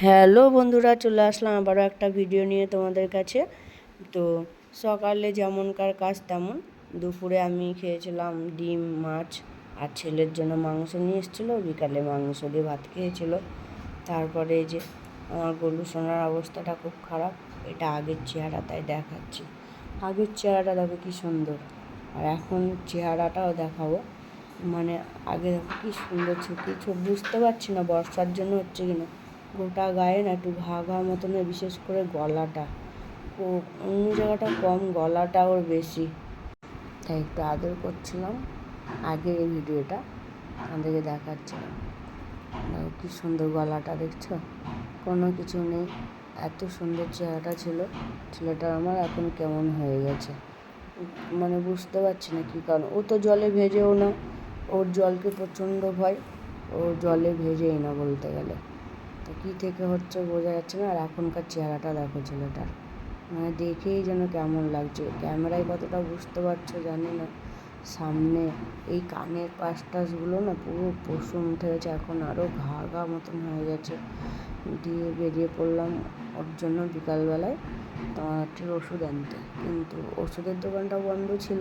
Hello বন্ধুরা, চলে আসলাম আবারও একটা ভিডিও নিয়ে তোমাদের কাছে। তো সকালে যেমনকার কাজ তেমন, দুপুরে আমি খেয়েছিলাম ডিম মাছ, আর ছেলের জন্য মাংস নিয়ে এসেছিলো। বিকালে মাংস দিয়ে ভাত খেয়েছিল। তারপরে এই যে আমার গলু সোনার অবস্থাটা খুব খারাপ। এটা আগের চেহারা, তাই দেখাচ্ছি। আগের চেহারাটা দেখো কি সুন্দর, আর এখন চেহারাটাও দেখাবো। মানে আগে দেখো কি সুন্দর ছিল, কিছু বুঝতে পারছি না বর্ষার জন্য হচ্ছে কিনা। গোটা গায়ে না একটু ঘা ঘা মতন, বিশেষ করে গলাটা, ও অন্য জায়গাটা কম, গলাটা ওর বেশি, তাই একটু আদর করছিলাম। আগের এই ভিডিওটা আমাদেরকে দেখাচ্ছিলাম। কি সুন্দর গলাটা দেখছো, কোনো কিছু নেই, এত সুন্দর চেহারাটা ছিল ছেলেটার। আমার এখন কেমন হয়ে গেছে মানে বুঝতে পারছি না কী কারণ। ও তো জলে ভেজেও না, ওর জলকে প্রচণ্ড ভয়, ও জলে ভেজেই না বলতে গেলে। তো কী থেকে হচ্ছে বোঝা যাচ্ছে না। আর এখনকার চেহারাটা দেখো ছেলেটার, মানে দেখেই যেন কেমন লাগছে। ক্যামেরায় কতটা বুঝতে পারছো জানি না। সামনে এই কানের পাশটাশগুলো না পুরো পশম উঠে গেছে, এখন আরও ঘা ঘা মতন হয়ে গেছে। দিয়ে বেরিয়ে পড়লাম ওর জন্য বিকালবেলায় তোমার হচ্ছে ওষুধ আনতে, কিন্তু ওষুধের দোকানটা বন্ধ ছিল।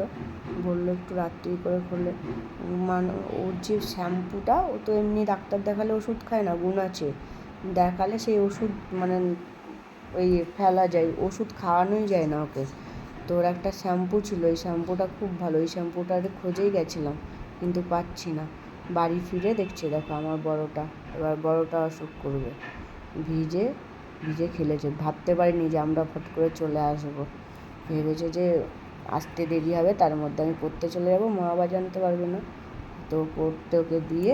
বললো একটু রাত্রি করে খোলে। মানে ওর যে শ্যাম্পুটা, ও তো এমনি ডাক্তার দেখালে ওষুধ খায় না, গুণ আছে, দেখালে সেই ওষুধ মানে ওই ফেলা যায়, ওষুধ খাওয়ানোই যায় না ওকে। তো ওর একটা শ্যাম্পু ছিল, এই শ্যাম্পুটা খুব ভালো, এই শ্যাম্পুটার খোঁজেই গেছিলাম কিন্তু পাচ্ছি না। বাড়ি ফিরে দেখছি দেখো আমার বড়টা, এবার বড়টা অসুখ করবে। ভিজে ভিজে খেলেছে, ভাবতে পারিনি যে আমরা ফট করে চলে আসবো। ভেবেছে যে আসতে দেরি হবে, তার মধ্যে আমি পড়তে চলে যাবো, মা আবার জানতে পারবে না। তো পড়তে ওকে দিয়ে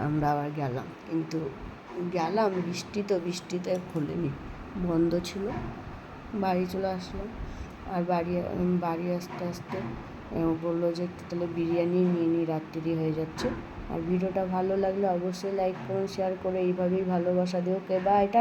আমরা আবার গেলাম, কিন্তু গেলাম বৃষ্টিতে খোলেনি, বন্ধ ছিল। বাড়ি চলে আসলাম, আর বাড়ি আসতে আসতে বললো যে একটু তাহলে বিরিয়ানি নিয়ে নিই, রাত্রি হয়ে যাচ্ছে। আর ভিডিওটা ভালো লাগলে অবশ্যই লাইক করুন, শেয়ার করে এইভাবেই ভালোবাসা দিও। কে বা এটা